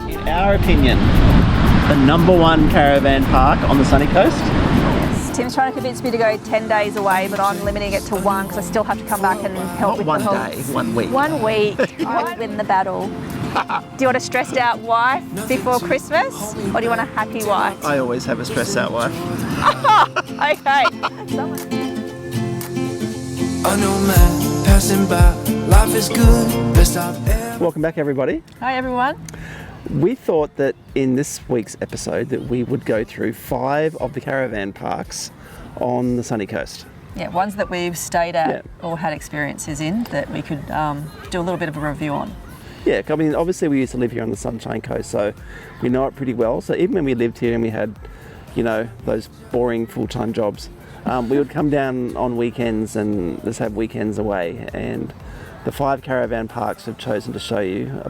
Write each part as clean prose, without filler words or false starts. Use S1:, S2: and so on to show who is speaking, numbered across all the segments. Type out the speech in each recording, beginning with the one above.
S1: in our opinion, the #1 caravan park on the sunny coast?
S2: Tim's trying to convince me to go 10 days away, but I'm limiting it to 1 because I still have to come back and help with
S1: Not
S2: the
S1: 1 day, 1 week.
S2: 1 week. I will win the battle. Do you want a stressed out wife before Christmas, or do you want a happy wife?
S1: I always have a stressed out wife.
S2: Okay.
S3: I know man passing by, life is good, best I've ever.
S1: Welcome back, everybody.
S2: Hi everyone.
S1: We thought that in this week's episode that we would go through 5 of the caravan parks on the sunny coast.
S2: Yeah, ones that we've stayed at or had experiences in that we could do a little bit of a review on.
S1: Yeah, I mean, obviously we used to live here on the Sunshine Coast, so we know it pretty well. So even when we lived here and we had, you know, those boring full-time jobs, we would come down on weekends and just have weekends away. And the 5 caravan parks have chosen to show you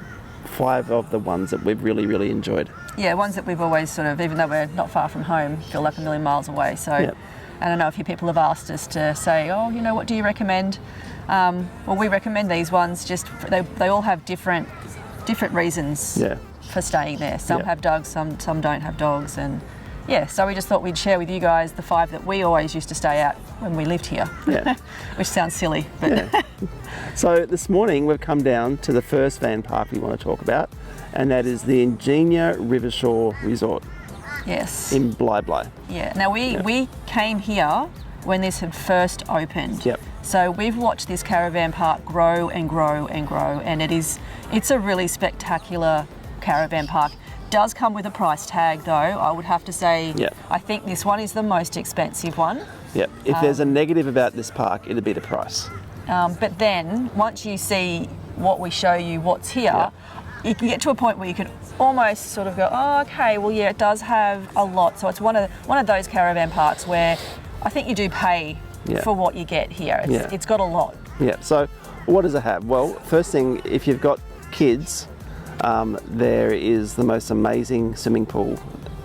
S1: 5 of the ones that we've really, really enjoyed.
S2: Yeah, ones that we've always sort of, even though we're not far from home, feel like a million miles away. So, and I know a few people have asked us to say, oh, you know, what do you recommend? Well, we recommend these ones. Just they all have different reasons for staying there. Some have dogs, some don't have dogs, and so we just thought we'd share with you guys the 5 that we always used to stay at when we lived here. Which sounds silly, but
S1: So this morning we've come down to the first van park we want to talk about, and that is the Ingenia Rivershore Resort.
S2: Yes.
S1: In Bli Bli. Yeah.
S2: Now we came here when this had first opened.
S1: Yep.
S2: So we've watched this caravan park grow and grow and grow, and it's a really spectacular caravan park. Does come with a price tag though, I would have to say. I think this one is the most expensive one.
S1: Yeah. If there's a negative about this park, it'd be the price.
S2: But then once you see what we show you, what's here, you can get to a point where you can almost sort of go, oh, okay, well, yeah, it does have a lot. So it's one of those caravan parks where I think you do pay for what you get here. It's got a lot. Yeah.
S1: So what does it have? Well, first thing, if you've got kids, there is the most amazing swimming pool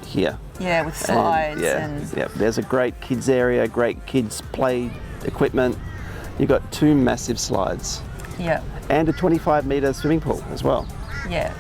S1: here. Yeah,
S2: with slides and
S1: there's a great kids area, great kids play equipment. You've got 2 massive slides. Yeah. And a 25-metre swimming pool as well.
S2: Yeah.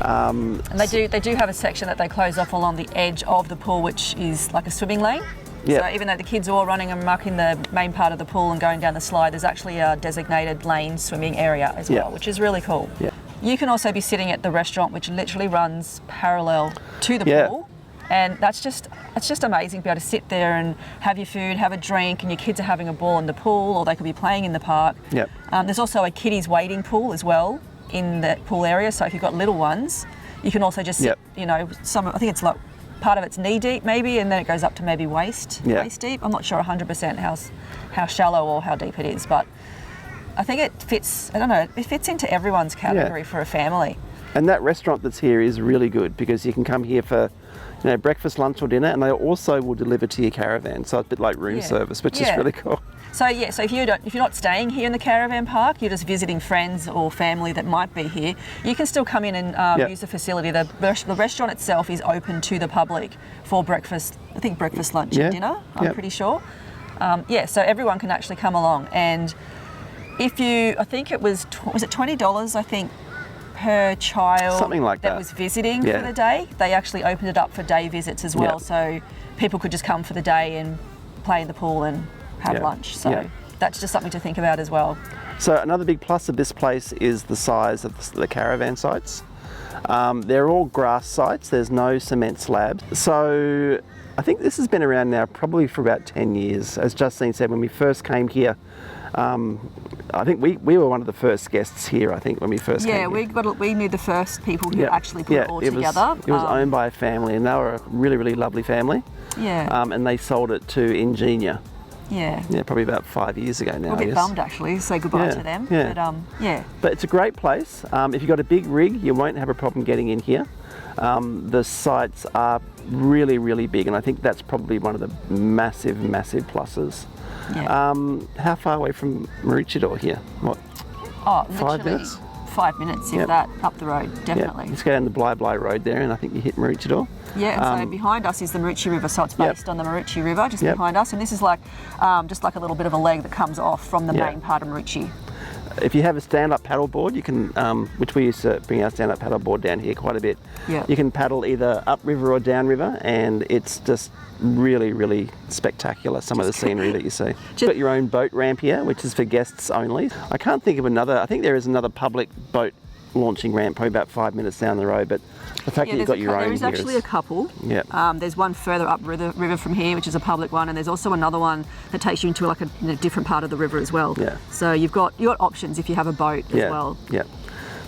S2: And they do have a section that they close off along the edge of the pool, which is like a swimming lane. So even though the kids are all running amok in the main part of the pool and going down the slide, there's actually a designated lane swimming area as well, which is really cool. Yeah. You can also be sitting at the restaurant, which literally runs parallel to the pool. And it's just amazing to be able to sit there and have your food, have a drink, and your kids are having a ball in the pool, or they could be playing in the park. Yep. There's also a kiddies wading pool as well in the pool area. So if you've got little ones, you can also just sit, you know, I think it's like part of it's knee deep maybe, and then it goes up to maybe waist deep. I'm not sure 100% how shallow or how deep it is, but I think it fits, it fits into everyone's category for a family.
S1: And that restaurant that's here is really good because you can come here for, you know, breakfast, lunch or dinner, and they also will deliver to your caravan. So it's a bit like room service, which is really cool.
S2: So so if you're not staying here in the caravan park, you're just visiting friends or family that might be here, you can still come in and use the facility. The restaurant itself is open to the public for breakfast. I think breakfast, lunch and dinner, I'm pretty sure. So everyone can actually come along. And if I think it was it $20, I think, per child,
S1: something like
S2: that was visiting for the day. They actually opened it up for day visits as well, so people could just come for the day and play in the pool and have lunch. So that's just something to think about as well.
S1: So another big plus of this place is the size of the caravan sites. They're all grass sites, there's no cement slabs. So I think this has been around now probably for about 10 years. As Justine said, when we first came here, I think we were one of the first guests here, I think, when we first came here.
S2: We knew the first people who actually put it all together.
S1: It was owned by a family, and they were a really, really lovely family. Yeah. And they sold it to Ingenia. Yeah, probably about 5 years ago now.
S2: We're a bit bummed actually, say goodbye to them.
S1: But it's a great place. If you've got a big rig, you won't have a problem getting in here. The sites are really, really big, and I think that's probably one of the massive, massive pluses. How far away from Maroochydore here? What?
S2: Oh,
S1: 5 minutes?
S2: 5 minutes, if that, up the road, definitely.
S1: Let's go down the Bli Bli road there, and I think you hit Maroochydore.
S2: Yeah, so behind us is the Maroochy River, so it's based on the Maroochy River, just behind us, and this is like just like a little bit of a leg that comes off from the main part of Maroochy.
S1: if you have a stand-up paddleboard, you can, which we used to bring our stand-up paddleboard down here quite a bit.
S2: Yeah.
S1: You can paddle either upriver or downriver, and it's just really, really spectacular, some of the scenery that you see. You've got your own boat ramp here, which is for guests only. I can't think of another, I think there is another public boat launching ramp probably about 5 minutes down the road, but the fact that you've got your own
S2: there is actually a couple.
S1: Yeah.
S2: There's one further up river from here, which is a public one, and there's also another one that takes you into like a different part of the river as well.
S1: Yeah.
S2: So you've got options if you have a boat as well.
S1: Yeah.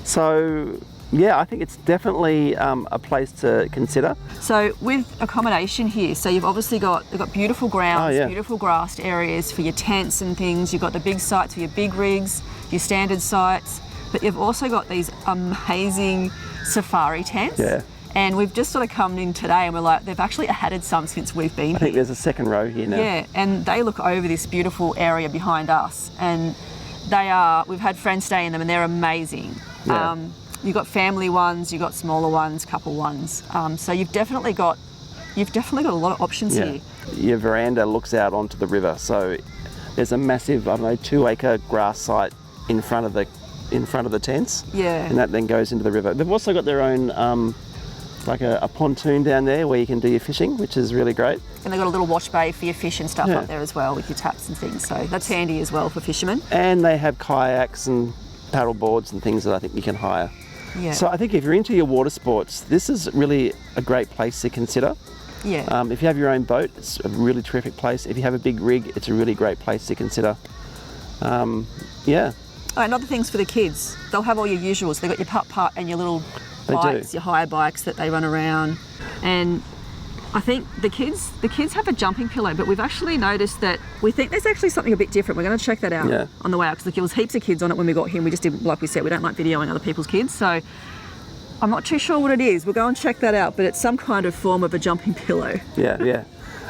S1: So yeah, I think it's definitely a place to consider.
S2: So with accommodation here, so you've obviously got beautiful grounds,
S1: yeah.
S2: beautiful grassed areas for your tents and things. You've got the big sites for your big rigs, your standard sites, but you've also got these amazing safari tents.
S1: Yeah.
S2: And we've just sort of come in today and we're like, they've actually added some since we've been here.
S1: I think there's a second row here now.
S2: Yeah, and they look over this beautiful area behind us, and we've had friends stay in them and they're amazing.
S1: Yeah.
S2: You've got family ones, you've got smaller ones, couple ones. So you've definitely got a lot of options here.
S1: Your veranda looks out onto the river, so there's a massive, 2-acre grass site in front of the tents.
S2: Yeah.
S1: And that then goes into the river. They've also got their own like a pontoon down there where you can do your fishing, which is really great.
S2: And they've got a little wash bay for your fish and stuff up there as well with your taps and things. So that's handy as well for fishermen.
S1: And they have kayaks and paddle boards and things that I think you can hire.
S2: Yeah.
S1: So I think if you're into your water sports, this is really a great place to consider.
S2: Yeah.
S1: If you have your own boat, it's a really terrific place. If you have a big rig, it's a really great place to consider. Yeah.
S2: Oh, and other things for the kids. They'll have all your usuals. They've got your putt-putt and your little bikes, your hire bikes that they run around. And I think the kids have a jumping pillow, but we've actually noticed that we think there's actually something a bit different. We're going to check that out on the way out, because there was heaps of kids on it when we got here. And we just didn't, like we said, we don't like videoing other people's kids. So I'm not too sure what it is. We'll go and check that out, but it's some kind of form of a jumping pillow.
S1: Yeah.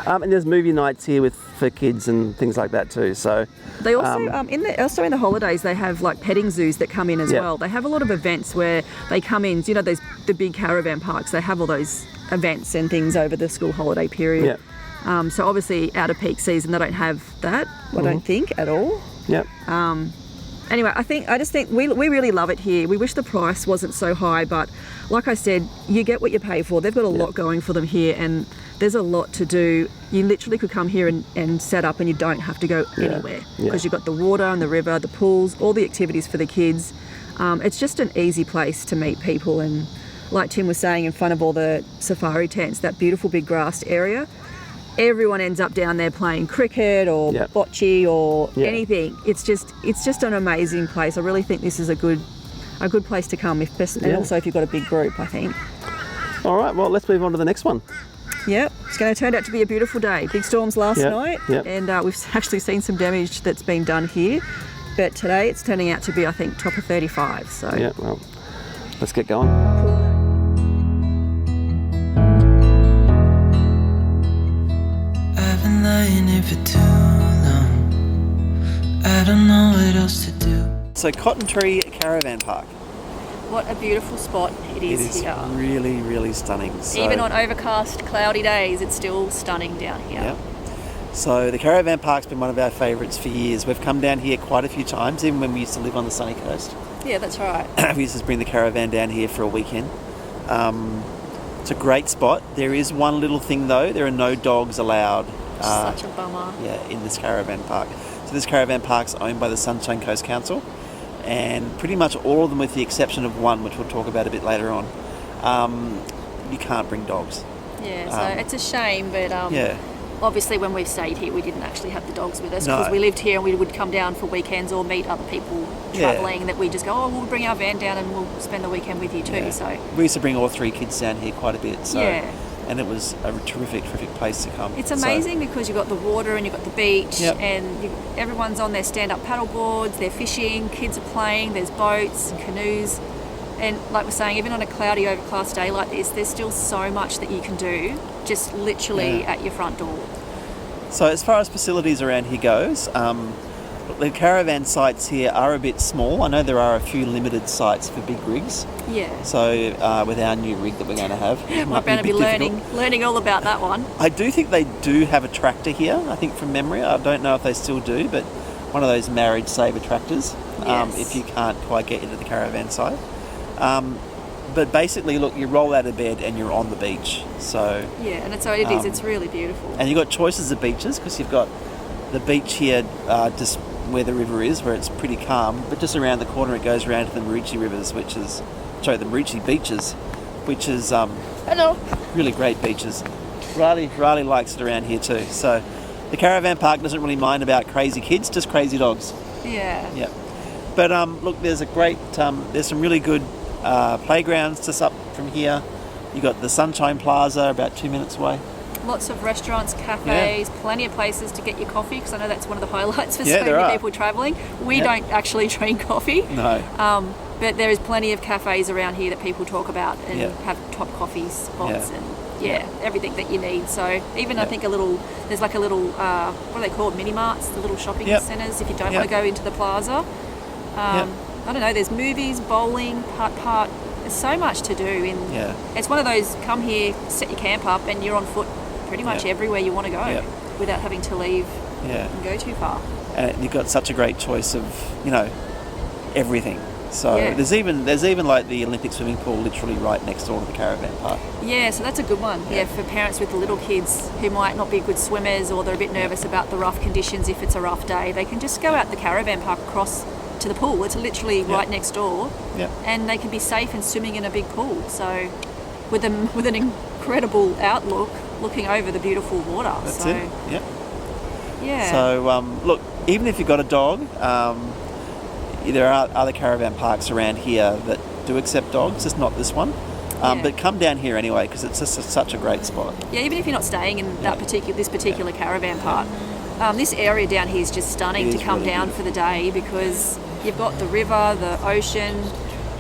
S1: And there's movie nights here for kids and things like that too. So
S2: they also in the holidays they have like petting zoos that come in as well. They have a lot of events where they come in. You know, the big caravan parks. They have all those events and things over the school holiday period.
S1: Yeah.
S2: So obviously out of peak season they don't have that. I don't think at all.
S1: Yep.
S2: Anyway, I just think we really love it here. We wish the price wasn't so high, but like I said, you get what you pay for. They've got a lot going for them here, and there's a lot to do. You literally could come here and set up and you don't have to go anywhere, because you've got the water and the river, the pools, all the activities for the kids. It's just an easy place to meet people, and like Tim was saying, in front of all the safari tents, that beautiful big grassed area, everyone ends up down there playing cricket or bocce or anything. It's just an amazing place. I really think this is a good place to come, and also if you've got a big group, I think.
S1: All right, well, let's move on to the next one.
S2: Yep, it's going to turn out to be a beautiful day. Big storms last night, and we've actually seen some damage that's been done here. But today it's turning out to be, I think, top of 35. So
S1: yeah, well, let's get going.
S3: I've been lying here for too long. I don't know what else to do.
S1: So Cotton Tree Caravan Park.
S2: what a beautiful spot it is here.
S1: It is really, really stunning. So,
S2: even on overcast, cloudy days, it's still stunning down here.
S1: Yeah. So the Caravan Park's been one of our favourites for years. We've come down here quite a few times, even when we used to live on the sunny coast.
S2: Yeah, that's right.
S1: We used to bring the caravan down here for a weekend. It's a great spot. There is one little thing though, there are no dogs allowed.
S2: Such a bummer.
S1: Yeah, in this caravan park. So this caravan park's owned by the Sunshine Coast Council, and pretty much all of them, with the exception of one, which we'll talk about a bit later on, you can't bring dogs.
S2: Yeah, so it's a shame, but obviously when we've stayed here, we didn't actually have the dogs with us because we lived here and we would come down for weekends or meet other people travelling that we just go, oh, we'll bring our van down and we'll spend the weekend with you too.
S1: Yeah.
S2: So
S1: we used to bring all three kids down here quite a bit. So, and it was a terrific place to come.
S2: It's amazing because you've got the water and you've got the beach and everyone's on their stand-up paddle boards, they're fishing, kids are playing, there's boats and canoes. And like we're saying, even on a cloudy, overcast day like this, there's still so much that you can do just literally at your front door.
S1: So as far as facilities around here goes, the caravan sites here are a bit small. I know there are a few limited sites for big rigs. Yeah. So with our new rig that we're going to have,
S2: we're going to be learning all about that one.
S1: I do think they do have a tractor here. I think from memory, I don't know if they still do, but one of those marriage saver tractors.
S2: Yes.
S1: if you can't quite get into the caravan side. But basically, look, you roll out of bed and you're on the beach. So
S2: yeah, and it is. It's really beautiful.
S1: and you've got choices of beaches because you've got the beach here just where the river is, where it's pretty calm. But just around the corner, it goes around to the Maroochy rivers, the Maroochy beaches, which is
S2: Hello.
S1: really great beaches. Riley likes it around here too. So the caravan park doesn't really mind about crazy kids, just crazy dogs.
S2: Yeah.
S1: Yeah. But look, there's there's some really good playgrounds just up from here. You got the Sunshine Plaza about 2 minutes away.
S2: Lots of restaurants, cafes, plenty of places to get your coffee, because I know that's one of the highlights for
S1: Yeah,
S2: so
S1: there
S2: many
S1: are.
S2: people travelling. We don't actually drink coffee.
S1: No.
S2: But there is plenty of cafes around here that people talk about and
S1: Yeah.
S2: have top coffee spots
S1: Yeah.
S2: and everything that you need. So even I think there's like a little, what are they called, mini marts, the little shopping centres if you don't want to go into the plaza. I don't know, there's movies, bowling, putt-putt. There's so much to do. It's one of those, come here, set your camp up and you're on foot pretty much everywhere you want to go without having to leave and go too far.
S1: And you've got such a great choice of, everything. So there's even like the Olympic swimming pool literally right next door to the caravan park.
S2: Yeah, so that's a good one. Yeah, for parents with the little kids who might not be good swimmers or they're a bit nervous about the rough conditions if it's a rough day, they can just go out the caravan park across to the pool. It's literally right next door. Yeah. And they can be safe and swimming in a big pool. So with an incredible outlook looking over the beautiful water.
S1: That's it. Yeah.
S2: Yeah.
S1: So look, even if you've got a dog, there are other caravan parks around here that do accept dogs, just not this one. But come down here anyway because it's just such a great spot.
S2: Yeah, even if you're not staying in this particular caravan park, this area down here is just stunning to come
S1: really
S2: down
S1: beautiful.
S2: for the day because you've got the river, the ocean.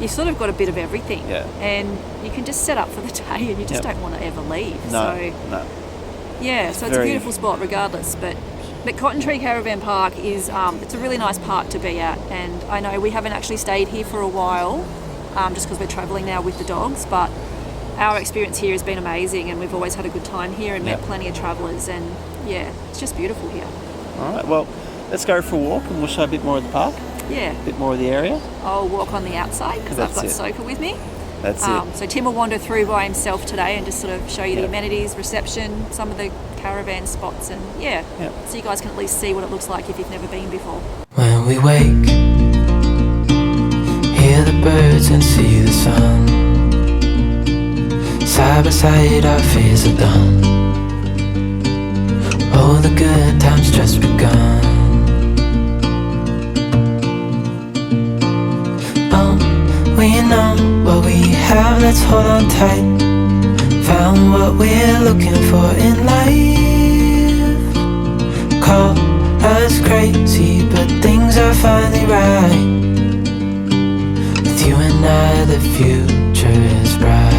S2: You've sort of got a bit of everything, and you can just set up for the day, and you just don't want to ever leave.
S1: No.
S2: Yeah, so it's a beautiful spot regardless. But Cotton Tree Caravan Park is it's a really nice park to be at, and I know we haven't actually stayed here for a while, just because we're travelling now with the dogs. But our experience here has been amazing, and we've always had a good time here and met plenty of travellers, and it's just beautiful here.
S1: All right, well, let's go for a walk, and we'll show a bit more of the park.
S2: Yeah.
S1: A bit more of the area.
S2: I'll walk on the outside because I've got Soka with me.
S1: That's it.
S2: So Tim will wander through by himself today and just sort of show you the amenities, reception, some of the caravan spots, and so you guys can at least see what it looks like if you've never been before.
S3: When we wake, hear the birds and see the sun. Side by side our fears are done. All the good times just begun. We know what we have, let's hold on tight. Found what we're looking for in life. Call us crazy, but things are finally right. With you and I, the future is bright.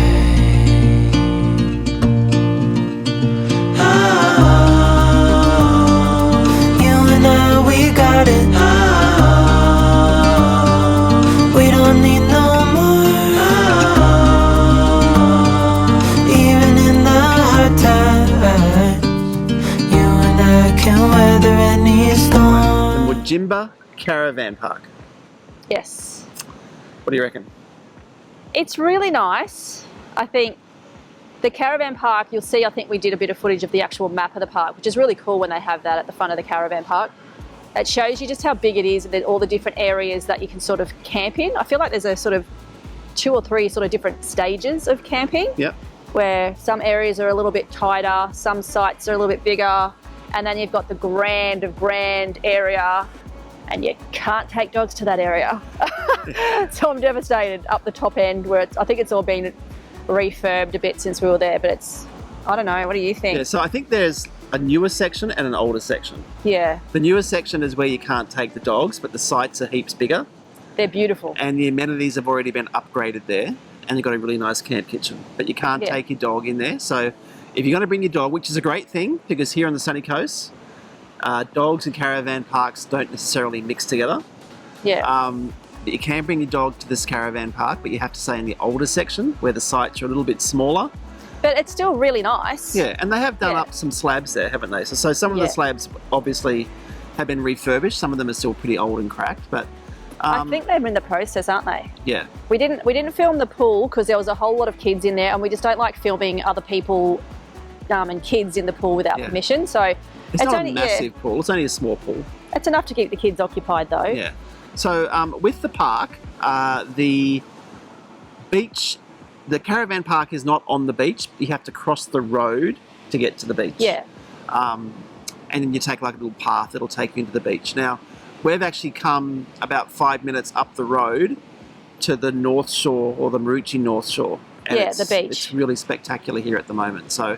S3: Oh, you and I, we got it. We don't need no more. Even in the hard times, you and I can weather any storm.
S1: The Mudjimba Caravan Park.
S2: Yes.
S1: What do you reckon?
S2: It's really nice. I think the caravan park, you'll see, I think we did a bit of footage of the actual map of the park, which is really cool when they have that at the front of the caravan park. It shows you just how big it is and then all the different areas that you can sort of camp in. I feel like there's a sort of 2 or 3 sort of different stages of camping.
S1: Yep.
S2: Where some areas are a little bit tighter, some sites are a little bit bigger, and then you've got the grand area, and you can't take dogs to that area. So I'm devastated up the top end where I think it's all been refurbed a bit since we were there, but it's, I don't know, what do you think?
S1: Yeah, so I think there's a newer section and an older section.
S2: Yeah.
S1: The newer section is where you can't take the dogs, but the sites are heaps bigger.
S2: They're beautiful.
S1: And the amenities have already been upgraded there, and you've got a really nice camp kitchen. But you can't take your dog in there. So if you're going to bring your dog, which is a great thing, because here on the sunny coast, dogs and caravan parks don't necessarily mix together.
S2: Yeah.
S1: But you can bring your dog to this caravan park, but you have to stay in the older section where the sites are a little bit smaller.
S2: But it's still really nice.
S1: Yeah, and they have done up some slabs there, haven't they? So some of the slabs obviously have been refurbished. Some of them are still pretty old and cracked, but
S2: I think they're in the process, aren't they?
S1: Yeah.
S2: We didn't film the pool because there was a whole lot of kids in there, and we just don't like filming other people and kids in the pool without permission. So
S1: it's not only a massive pool. It's only a small pool.
S2: It's enough to keep the kids occupied, though.
S1: Yeah. So with the park, the beach, the caravan park is not on the beach. You have to cross the road to get to the beach.
S2: Yeah.
S1: And then you take like a little path that'll take you into the beach. Now, we've actually come about 5 minutes up the road to the North Shore, or the Maroochy North Shore. And
S2: the beach.
S1: It's really spectacular here at the moment. So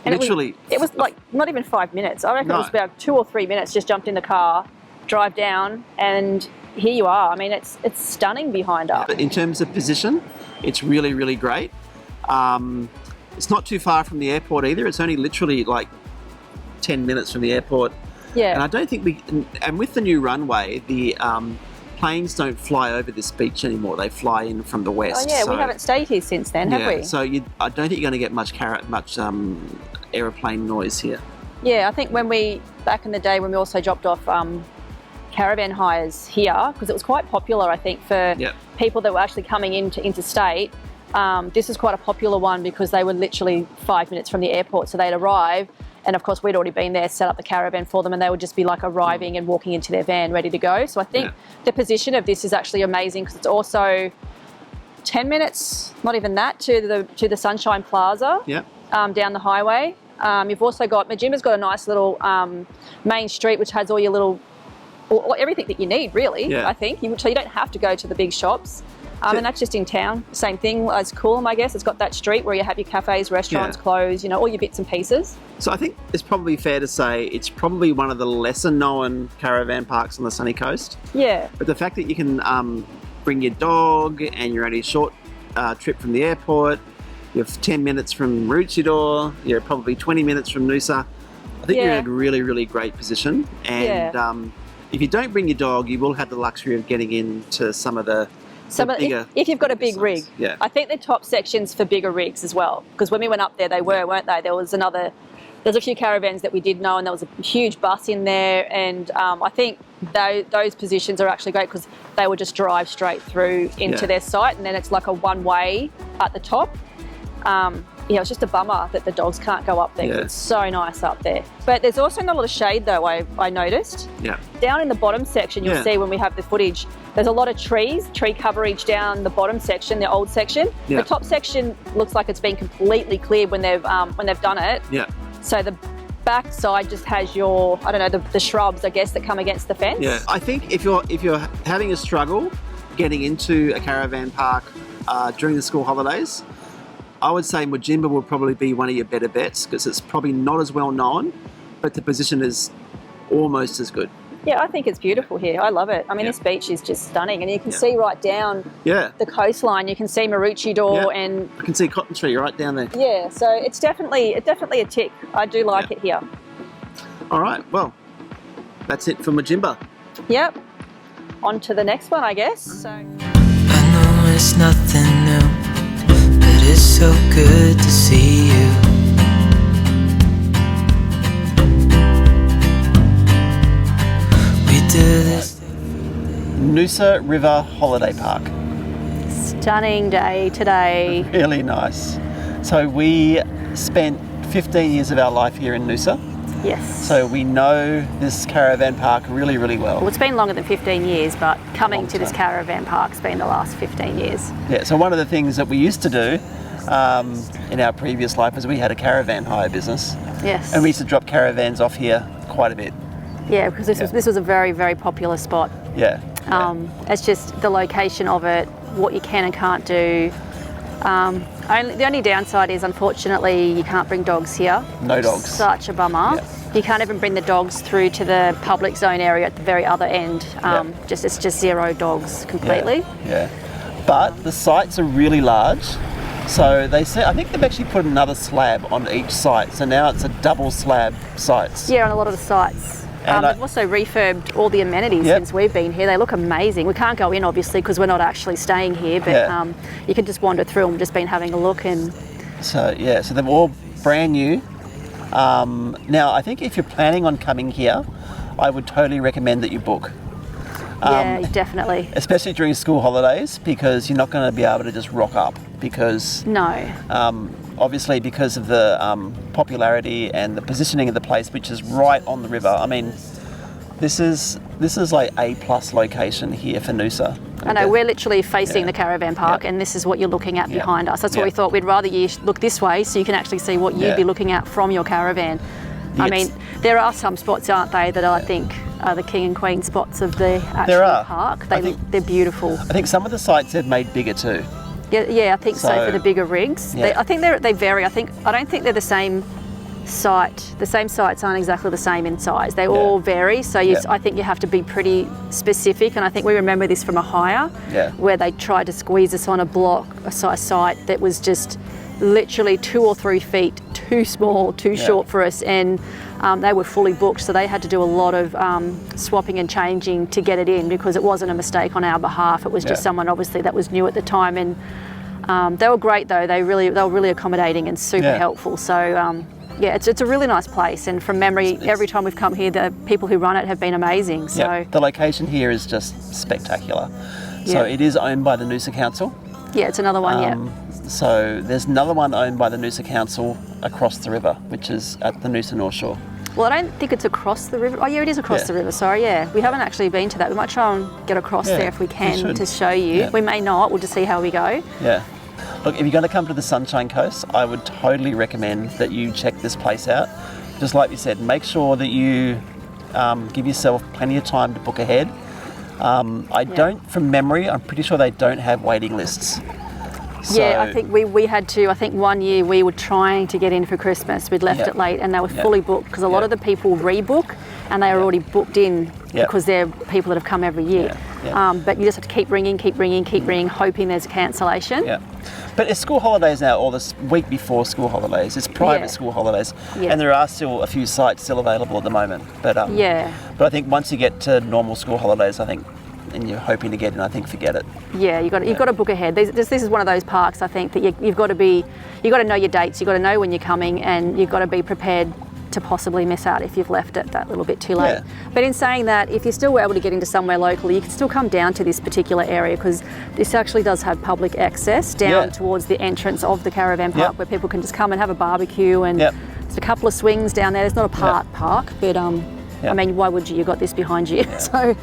S2: and
S1: literally...
S2: It was like not even 5 minutes. I reckon it was about 2 or 3 minutes, just jumped in the car, drive down, and here you are. I mean, it's stunning behind us.
S1: But in terms of position, it's really, really great. It's not too far from the airport either. It's only literally like 10 minutes from the airport.
S2: Yeah.
S1: And I don't think and with the new runway, the planes don't fly over this beach anymore. They fly in from the west.
S2: Oh yeah, we haven't stayed here since then, have we?
S1: So I don't think you're going to get much aeroplane noise here.
S2: Yeah, I think back in the day when we also dropped off caravan hires here, because it was quite popular, I think, for people that were actually coming into interstate. This is quite a popular one because they were literally 5 minutes from the airport, so they'd arrive, and of course we'd already been there, set up the caravan for them, and they would just be like arriving and walking into their van ready to go. So I think the position of this is actually amazing because it's also 10 minutes, not even that, to the Sunshine Plaza down the highway. You've also got, Mudjimba's got a nice little main street which has all your little, everything that you need really, I think. So you don't have to go to the big shops. And that's just in town. Same thing as Coolum, I guess. It's got that street where you have your cafes, restaurants, clothes, all your bits and pieces. So
S1: I think it's probably fair to say it's probably one of the lesser known caravan parks on the sunny coast.
S2: Yeah.
S1: But the fact that you can bring your dog and you're only a short trip from the airport, you're 10 minutes from Maroochydore, you're probably 20 minutes from Noosa. I think you're in a really, really great position. And if you don't bring your dog, you will have the luxury of getting into some of the if you've got a big rig.
S2: Yeah. I think the top section's for bigger rigs as well, because when we went up there, they weren't they? There's a few caravans that we did know, and there was a huge bus in there, and I think those positions are actually great because they would just drive straight through into their site, and then it's like a one-way at the top. It's just a bummer that the dogs can't go up there because it's so nice up there. But there's also not a lot of shade though, I noticed. Yeah. Down in the bottom section, you'll see when we have the footage, there's a lot of tree coverage down the bottom section, the old section. Yeah. The top section looks like it's been completely cleared when they've done it. Yeah. So the back side just has your, I don't know, the shrubs, I guess, that come against the fence.
S1: Yeah. I think if you're having a struggle getting into a caravan park during the school holidays, I would say Mudjimba will probably be one of your better bets because it's probably not as well known, but the position is almost as good.
S2: Yeah, I think it's beautiful here. I love it. I mean, this beach is just stunning, and you can see right down the coastline. You can see Maroochydore and
S1: I can see Cotton Tree right down there.
S2: Yeah, so it's definitely a tick. I do like it here.
S1: All right, well, that's it for Mudjimba.
S2: Yep. On to the next one, I guess. So
S3: I know it's nothing new, but it's so good to see you. We do this.
S1: Noosa River Holiday Park.
S2: Stunning day today.
S1: Really nice. So we spent 15 years of our life here in Noosa.
S2: Yes.
S1: So we know this caravan park really, really well.
S2: Well, it's been longer than 15 years, but coming to this caravan park's been the last 15 years.
S1: Yeah, so one of the things that we used to do in our previous life was we had a caravan hire business.
S2: Yes.
S1: And we used to drop caravans off here quite a bit.
S2: Yeah, because this was a very, very popular spot.
S1: Yeah.
S2: It's just the location of it, what you can and can't do. The only downside is, unfortunately, you can't bring dogs here.
S1: No dogs.
S2: Such a bummer. Yeah. You can't even bring the dogs through to the public zone area at the very other end. It's just zero dogs completely.
S1: Yeah. But the sites are really large. So I think they've actually put another slab on each site. So now it's a double slab sites.
S2: Yeah, on a lot of the sites. They've also refurbed all the amenities since we've been here. They look amazing. We can't go in, obviously, because we're not actually staying here, but you can just wander through them. We've just been having a look.
S1: So they're all brand new. Now, I think if you're planning on coming here, I would totally recommend that you book.
S2: Yeah, definitely.
S1: Especially during school holidays, because you're not going to be able to just rock up because obviously because of the popularity and the positioning of the place, which is right on the river. I mean, this is like A+ location here for Noosa.
S2: I know, we're literally facing the caravan park, and this is what you're looking at behind us. That's what we thought. We'd rather you look this way so you can actually see what you'd be looking at from your caravan. I mean, there are some spots, aren't they, that I think are the king and queen spots of the actual park. They're beautiful.
S1: I think some of the sites they've made bigger too.
S2: Yeah, I think so for the bigger rigs.
S1: Yeah.
S2: I think they vary. I don't think they're the same site. The same sites aren't exactly the same in size. They all vary. So I think you have to be pretty specific. And I think we remember this from a hire where they tried to squeeze us on a site that was just literally 2 or 3 feet too small, too short for us, and they were fully booked, so they had to do a lot of swapping and changing to get it in, because it wasn't a mistake on our behalf. It was just someone obviously that was new at the time, and they were great though. They were really accommodating and super helpful. So it's a really nice place, and from memory, every time we've come here, the people who run it have been amazing. So
S1: the location here is just spectacular. So it is owned by the Noosa Council.
S2: Yeah, it's another one.
S1: So there's another one owned by the Noosa Council across the river, which is at the Noosa North Shore.
S2: Well, I don't think it's across the river. Oh, yeah, it is across the river. Sorry, we haven't actually been to that. We might try and get across there if we can to show you. Yeah. We may not. We'll just see how we go. Yeah.
S1: Look, if you're going to come to the Sunshine Coast, I would totally recommend that you check this place out. Just like we said, make sure that you give yourself plenty of time to book ahead. I don't, from memory, I'm pretty sure they don't have waiting lists. So,
S2: I think we had to. I think one year we were trying to get in for Christmas. We'd left it late and they were fully booked, because a lot of the people rebook and they are already booked in because they're people that have come every year. But you just have to keep ringing, hoping there's a cancellation.
S1: But it's school holidays now, or this week before school holidays. It's private school holidays, and there are still a few sites still available at the moment. But but I think once you get to normal school holidays, I think, and you're hoping to get in, I think forget it. Yeah, you've got to book ahead. This is one of those parks, I think, that you've got to know your dates. You've got to know when you're coming, and you've got to be prepared to possibly miss out if you've left it that little bit too late. But in saying that, if you're still able to get into somewhere locally, you can still come down to this particular area, because this actually does have public access down towards the entrance of the caravan park, where people can just come and have a barbecue, and there's a couple of swings down there. There's not a park, but I mean, why would you? You've got this behind you. So.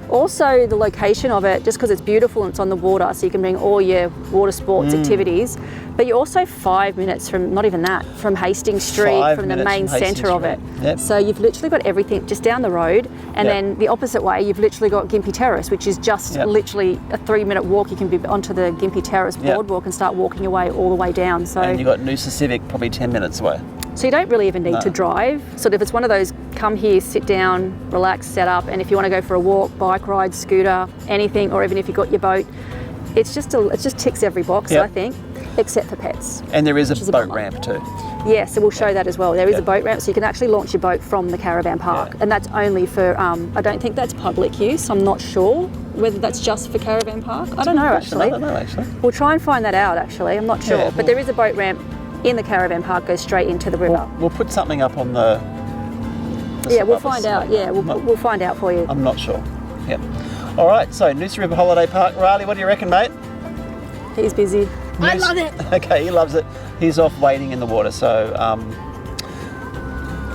S1: Also the location of it, just because it's beautiful and it's on the water, so you can bring all your water sports activities, but you're also 5 minutes from, not even that, from Hastings Street, from the main centre of it. So you've literally got everything just down the road, and then the opposite way you've literally got Gympie Terrace, which is just literally a 3-minute walk. You can be onto the Gympie Terrace boardwalk and start walking your way all the way down. So, and you've got Noosa Civic probably 10 minutes away. So you don't really even need to drive. Sort of, it's one of those, come here, sit down, relax, set up, and if you want to go for a walk, bike ride, scooter, anything, or even if you've got your boat, it just ticks every box, I think, except for pets. And there is a boat ramp too. Yeah, so we'll show that as well. There is a boat ramp, so you can actually launch your boat from the caravan park, and that's only for, I don't think that's public use. I'm not sure whether that's just for caravan park. I don't know actually. We'll try and find that out actually, I'm not sure. But there is a boat ramp in the caravan park, goes straight into the river. We'll put something up on the we'll find out. Yeah, we'll find out for you. I'm not sure. Yep. All right, so Noosa River Holiday Park. Riley, what do you reckon, mate? He's busy. I love it. Okay, he loves it. He's off wading in the water, so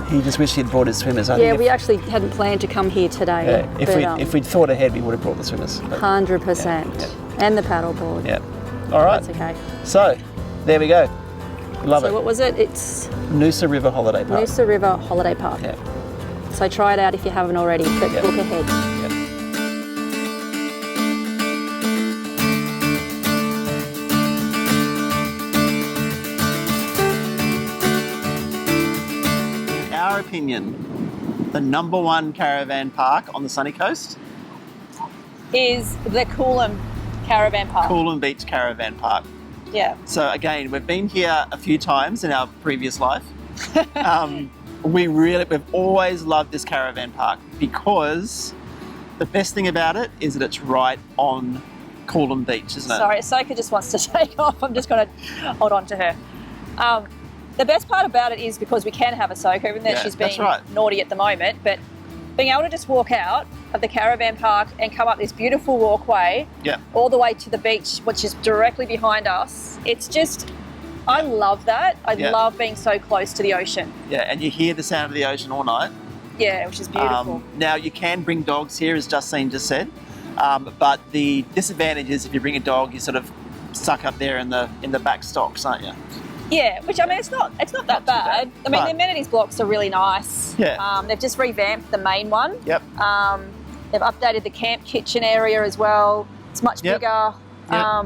S1: he just wished he'd brought his swimmers. I think we actually hadn't planned to come here today. Yeah, if we'd thought ahead, we would have brought the swimmers. 100%. And the paddleboard. Yeah. All right. That's okay. So, there we go. Love it. So what was it? It's Noosa River Holiday Park. Noosa River Holiday Park. Yeah. So try it out if you haven't already, but book ahead. Yep. In our opinion, the #1 caravan park on the sunny coast is the Coolum Caravan Park. Coolum Beach Caravan Park. Yeah. So again, we've been here a few times in our previous life. We've always loved this caravan park, because the best thing about it is that it's right on Coolum Beach, isn't it? Sorry, Soka just wants to take off. I'm just going to hold on to her. The best part about it is because we can have a Soka, even though she's being naughty at the moment, but being able to just walk out
S2: of the caravan park and come up this beautiful walkway all the way to the beach, which is directly behind us. It's just, I love that. I love being so close to the ocean.
S1: Yeah, and you hear the sound of the ocean all night.
S2: Yeah, which is beautiful.
S1: Now, you can bring dogs here, as Justine just said, but the disadvantage is if you bring a dog, you're sort of stuck up there in the back stocks, aren't you?
S2: Yeah, which I mean, it's not that bad. I mean, the amenities blocks are really nice.
S1: Yeah.
S2: They've just revamped the main one.
S1: Yep.
S2: They've updated the camp kitchen area as well. It's much bigger.
S1: Yep.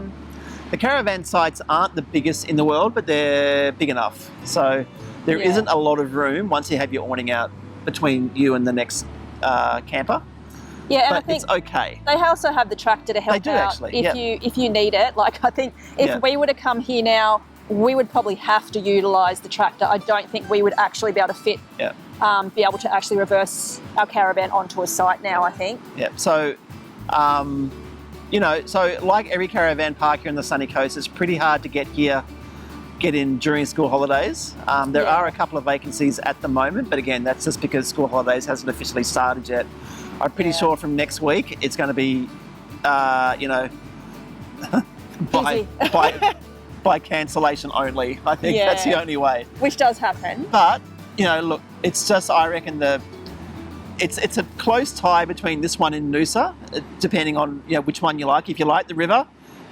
S1: The caravan sites aren't the biggest in the world, but they're big enough. So there isn't a lot of room once you have your awning out between you and the next camper.
S2: Yeah, and
S1: but
S2: I think
S1: it's okay.
S2: They also have the tractor to help
S1: out
S2: actually, if you need it. Like, I think if we were to come here now, we would probably have to utilise the tractor. I don't think we would actually be able to fit, be able to actually reverse our caravan onto a site now, I think.
S1: Yeah, so, so like every caravan park here in the sunny coast, it's pretty hard to get in during school holidays. There are a couple of vacancies at the moment, but again, that's just because school holidays hasn't officially started yet. I'm pretty sure from next week it's going to be, by cancellation only. I think that's the only way.
S2: Which does happen.
S1: But, look, it's just, I reckon it's a close tie between this one and Noosa, depending on which one you like. If you like the river,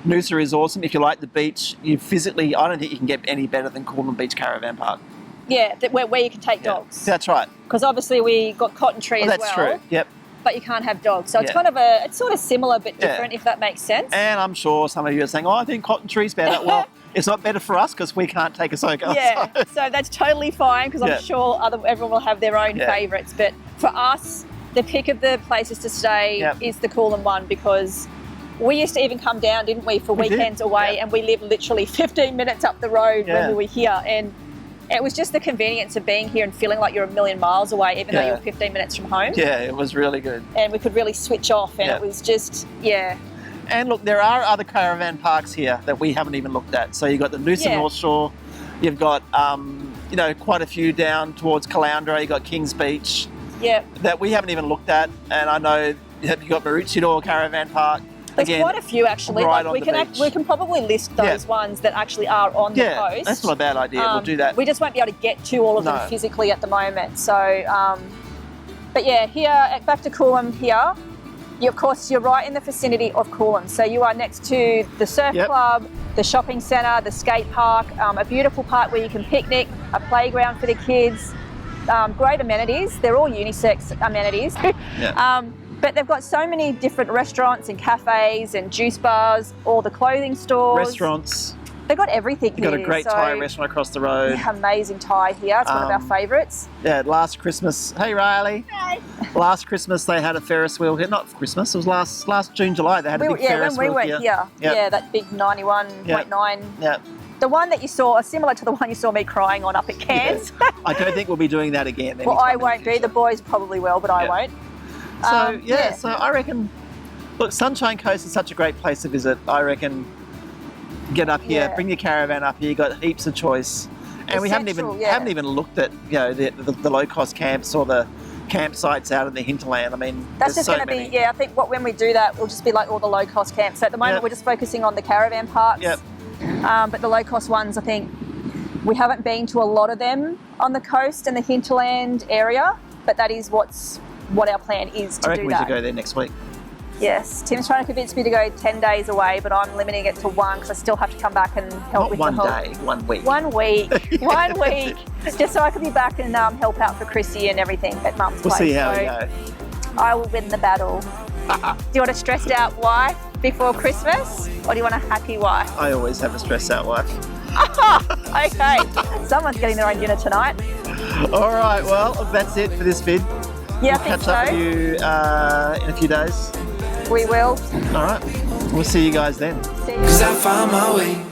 S1: Noosa is awesome. If you like the beach, I don't think you can get any better than Coolum Beach Caravan Park.
S2: Yeah, where you can take dogs.
S1: That's right.
S2: Because obviously we got Cotton Tree as well.
S1: That's true, yep.
S2: But you can't have dogs. So it's kind of it's sort of similar but different, if that makes sense.
S1: And I'm sure some of you are saying, I think Cotton Tree's better. Well, it's not better for us because we can't take a soaker.
S2: Yeah, so that's totally fine because I'm sure everyone will have their own favourites. But for us, the pick of the places to stay is the Coolum one, because we used to even come down, didn't we, for weekends away, and we lived literally 15 minutes up the road when we were here. And it was just the convenience of being here and feeling like you're a million miles away, even though you were 15 minutes from home. Yeah,
S1: it was really good.
S2: And we could really switch off, and it was just,
S1: And look, there are other caravan parks here that we haven't even looked at. So you've got the Noosa North Shore, you've got, quite a few down towards Caloundra, you've got Kings Beach.
S2: Yeah.
S1: That we haven't even looked at. And I know you've got Maroochydore Caravan Park.
S2: There's quite a few actually.
S1: Right
S2: we can probably list those ones that actually are on the coast.
S1: Yeah, that's not a bad idea. We'll do that.
S2: We just won't be able to get to all of them physically at the moment. So, but yeah, here back to Coolum here. Of course, you're right in the vicinity of Coolum. So you are next to the surf club, the shopping centre, the skate park, a beautiful park where you can picnic, a playground for the kids, great amenities. They're all unisex amenities. But they've got so many different restaurants and cafes and juice bars, all the clothing stores.
S1: Restaurants.
S2: They've got everything
S1: here. They've got a great Thai restaurant across the road.
S2: Yeah, amazing Thai here. It's one of our favourites.
S1: Yeah, last Christmas. Hey, Riley. Hey. Last Christmas they had a Ferris wheel here. Not Christmas, it was last June, July. They had a big Ferris wheel here.
S2: when we went here. Yeah, that big 91.9.
S1: Yeah.
S2: The one that you saw, similar to the one you saw me crying on up at Cairns.
S1: Yeah. I don't think we'll be doing that again.
S2: Well, I won't be. The boys probably will, but I won't.
S1: So, so I reckon, look, Sunshine Coast is such a great place to visit. I reckon get up here, bring your caravan up here, you've got heaps of choice. And we haven't even looked at, the low-cost camps or the campsites out in the hinterland. I mean,
S2: that's just going to be, I think when we do that, we'll just be like all the low-cost camps. So at the moment, we're just focusing on the caravan parks.
S1: Yep.
S2: But the low-cost ones, I think, we haven't been to a lot of them on the coast and the hinterland area, but that is what our plan is to do that.
S1: I reckon we should go there next week.
S2: Yes, Tim's trying to convince me to go 10 days away, but I'm limiting it to one because I still have to come back and help with the whole...
S1: Not 1 day, 1 week.
S2: 1 week, 1 week, just so I can be back and help out for Chrissy and everything at Mum's place.
S1: We'll see how we go.
S2: I will win the battle. Do you want a stressed out wife before Christmas, or do you want a happy wife?
S1: I always have a stressed out wife.
S2: Okay, someone's getting their own dinner tonight.
S1: All right, well, that's it for this vid.
S2: Yeah,
S1: we'll catch up with you in a few days.
S2: We will.
S1: All right. We'll see you guys then.
S3: Cause I found my way